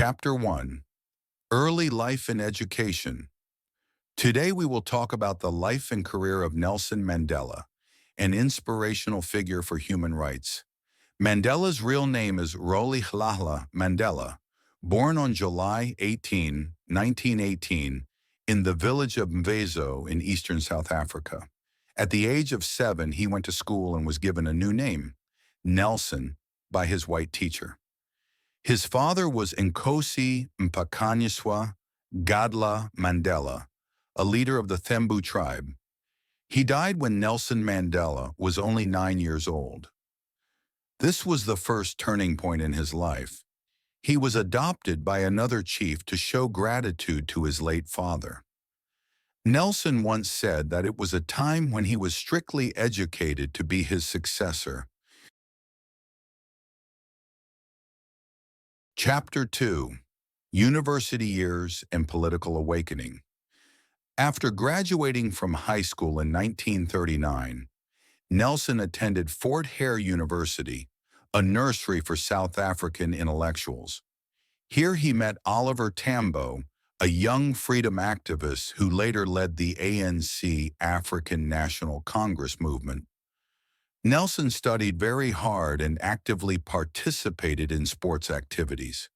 Chapter 1: Early Life and Education. Today we will talk about the life and career of Nelson Mandela, an inspirational figure for human rights. Mandela's real name is Rolihlahla Mandela, born on July 18, 1918, in the village of Mvezo in eastern South Africa. At the age of 7, he went to school and was given a new name, Nelson, by his white teacher. His father was Nkosi Mpakanyiswa Gadla Mandela, a leader of the Thembu tribe. He died when Nelson Mandela was only 9 years old. This was the first turning point in his life. He was adopted by another chief to show gratitude to his late father. Nelson once said that it was a time when he was strictly educated to be his successor. Chapter 2: University Years and Political Awakening. After graduating from high school in 1939, Nelson attended Fort Hare University, a nursery for South African intellectuals. Here he met Oliver Tambo, a young freedom activist who later led the ANC African National Congress movement. Nelson studied very hard and actively participated in sports activities.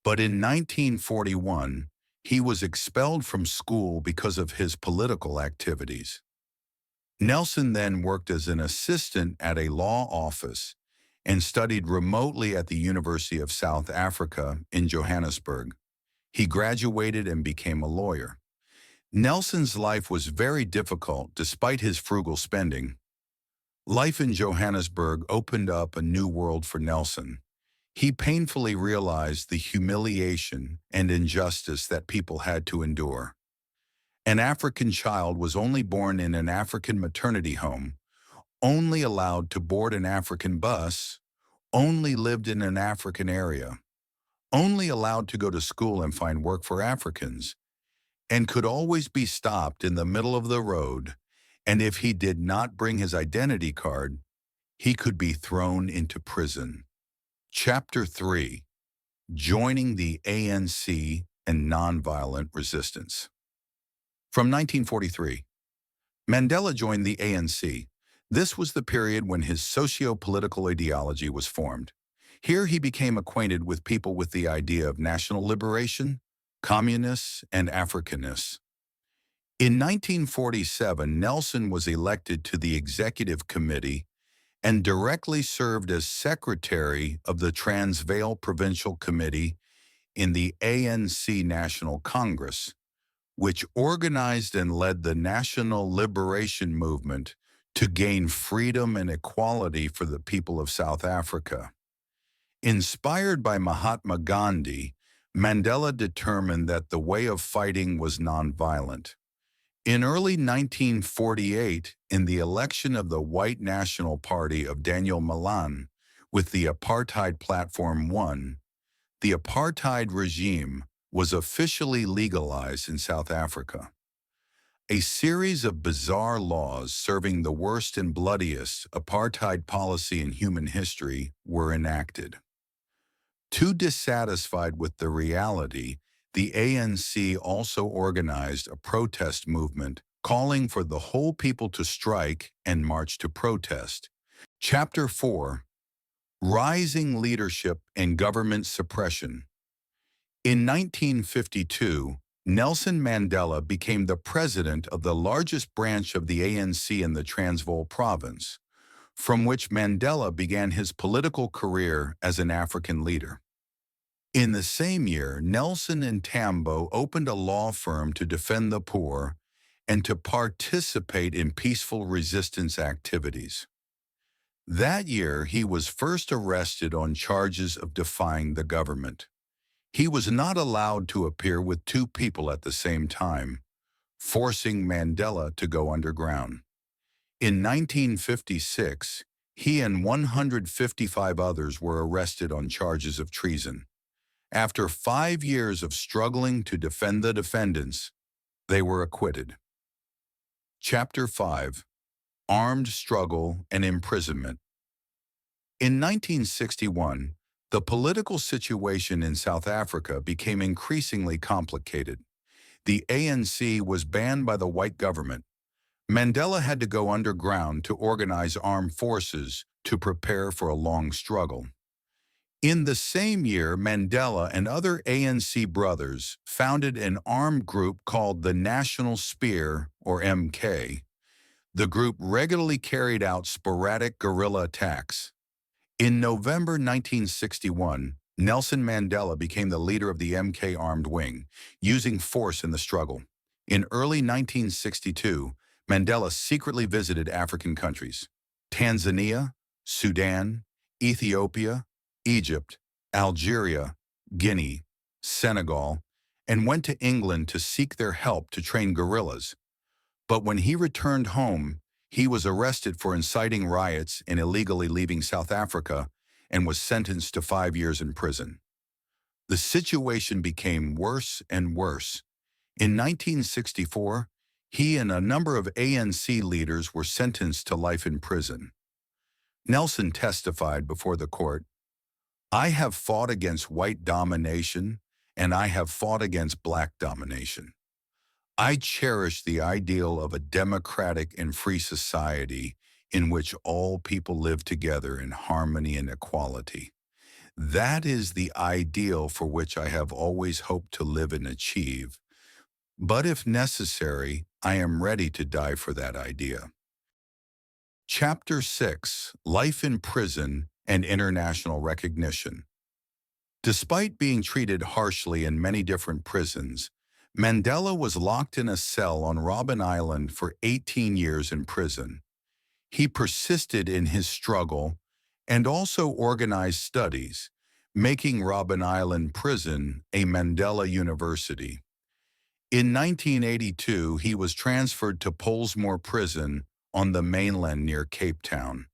But in 1941, he was expelled from school because of his political activities. Nelson then worked as an assistant at a law office and studied remotely at the University of South Africa in Johannesburg. He graduated and became a lawyer. Nelson's life was very difficult despite his frugal spending. Life in Johannesburg opened up a new world for Nelson. He painfully realized the humiliation and injustice that people had to endure. An African child was only born in an African maternity home, only allowed to board an African bus, only lived in an African area, only allowed to go to school and find work for Africans, and could always be stopped in the middle of the road, and if he did not bring his identity card, he could be thrown into prison. Chapter 3: Joining the ANC and Nonviolent Resistance. From 1943, Mandela joined the ANC. This was the period when his socio-political ideology was formed. Here he became acquainted with people with the idea of national liberation, communists, and Africanists. In 1947, Nelson was elected to the Executive Committee and directly served as secretary of the Transvaal Provincial Committee in the ANC National Congress, which organized and led the national liberation movement to gain freedom and equality for the people of South Africa. Inspired by Mahatma Gandhi, Mandela determined that the way of fighting was nonviolent. In early 1948, in the election of the White National Party of Daniel Malan, with the apartheid platform won, the apartheid regime was officially legalized in South Africa. A series of bizarre laws serving the worst and bloodiest apartheid policy in human history were enacted. Too dissatisfied with the reality, the ANC also organized a protest movement calling for the whole people to strike and march to protest. Chapter 4: Rising Leadership and Government Suppression. In 1952, Nelson Mandela became the president of the largest branch of the ANC in the Transvaal province, from which Mandela began his political career as an African leader. In the same year, Nelson and Tambo opened a law firm to defend the poor and to participate in peaceful resistance activities. That year, he was first arrested on charges of defying the government. He was not allowed to appear with two people at the same time, forcing Mandela to go underground. In 1956, he and 155 others were arrested on charges of treason. After 5 years of struggling to defend the defendants, they were acquitted. Chapter 5: Armed Struggle and Imprisonment. In 1961, The political situation in South Africa became increasingly complicated. The ANC was banned by the white government. Mandela had to go underground to organize armed forces to prepare for a long struggle. In the same year, Mandela and other ANC brothers founded an armed group called the National Spear, or MK. The group regularly carried out sporadic guerrilla attacks. In November 1961, Nelson Mandela became the leader of the MK armed wing, using force in the struggle. In early 1962, Mandela secretly visited African countries: Tanzania, Sudan, Ethiopia, Egypt, Algeria, Guinea, Senegal, and went to England to seek their help to train guerrillas. But when he returned home, he was arrested for inciting riots and illegally leaving South Africa and was sentenced to 5 years in prison. The situation became worse and worse. In 1964, he and a number of ANC leaders were sentenced to life in prison. Nelson testified before the court, "I have fought against white domination, and I have fought against black domination. I cherish the ideal of a democratic and free society in which all people live together in harmony and equality. That is the ideal for which I have always hoped to live and achieve. But if necessary, I am ready to die for that idea." Chapter 6: Life in Prison and International Recognition. Despite being treated harshly in many different prisons, Mandela was locked in a cell on Robben Island for 18 years in prison. He persisted in his struggle and also organized studies, making Robben Island Prison a Mandela University. In 1982, he was transferred to Pollsmoor Prison on the mainland near Cape Town.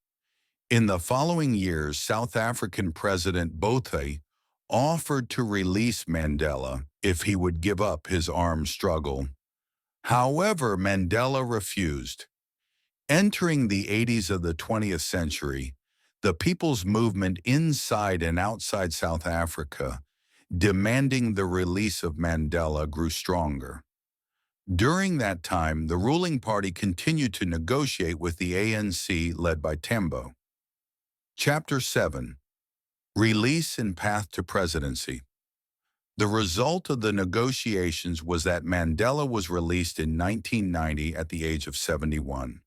In the following years, South African President Botha offered to release Mandela if he would give up his armed struggle. However, Mandela refused. Entering the 80s of the 20th century, the people's movement inside and outside South Africa, demanding the release of Mandela, grew stronger. During that time, the ruling party continued to negotiate with the ANC led by Tambo. Chapter 7: Release and Path to Presidency. The result of the negotiations was that Mandela was released in 1990 at the age of 71.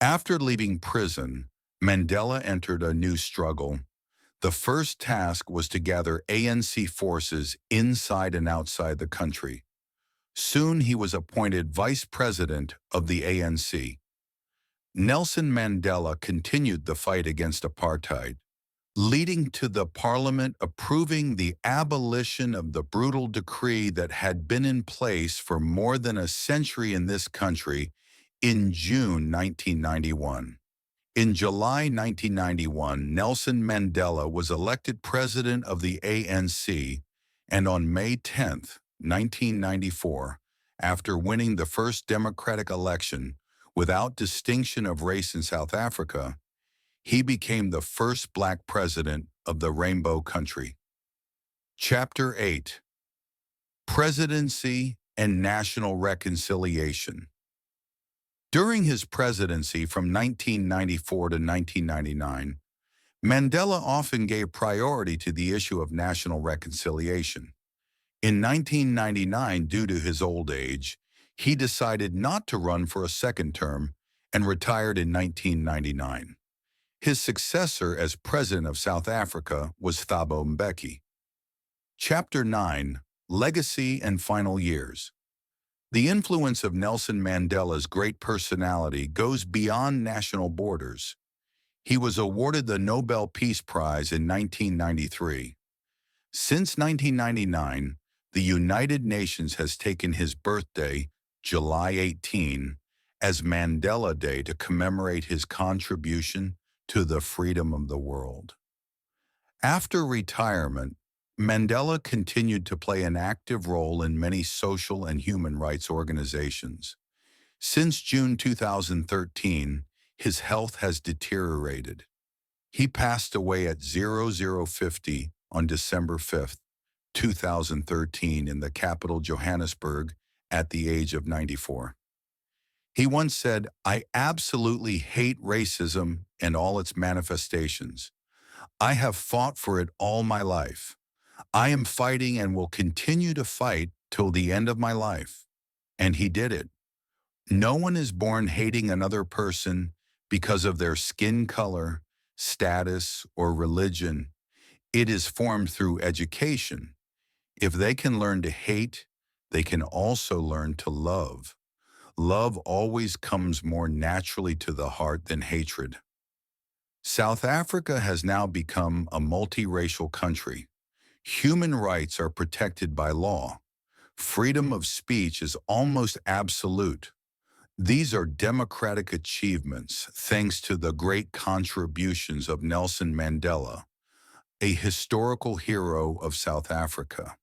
After leaving prison, Mandela entered a new struggle. The first task was to gather ANC forces inside and outside the country. Soon he was appointed vice president of the ANC. Nelson Mandela continued the fight against apartheid, leading to the parliament approving the abolition of the brutal decree that had been in place for more than a century in this country in June 1991. In July 1991, Nelson Mandela was elected president of the ANC, and on May 10, 1994, after winning the first democratic election without distinction of race in South Africa, he became the first black president of the Rainbow Country. Chapter 8: Presidency and National Reconciliation. During his presidency from 1994 to 1999, Mandela often gave priority to the issue of national reconciliation. In 1999, due to his old age, he decided not to run for a second term and retired in 1999. His successor as president of South Africa was Thabo Mbeki. Chapter 9: Legacy and Final Years. The influence of Nelson Mandela's great personality goes beyond national borders. He was awarded the Nobel Peace Prize in 1993. Since 1999, the United Nations has taken his birthday, July 18, as Mandela Day to commemorate his contribution to the freedom of the world. After retirement, Mandela continued to play an active role in many social and human rights organizations. Since June 2013, his health has deteriorated. He passed away at 0050 on December 5th, 2013 in the capital Johannesburg at the age of 94. He once said, "I absolutely hate racism and all its manifestations. I have fought for it all my life. I am fighting and will continue to fight till the end of my life." And he did it. No one is born hating another person because of their skin color, status, or religion. It is formed through education. If they can learn to hate, they can also learn to love. Love always comes more naturally to the heart than hatred. South Africa has now become a multiracial country. Human rights are protected by law. Freedom of speech is almost absolute. These are democratic achievements thanks to the great contributions of Nelson Mandela, a historical hero of South Africa.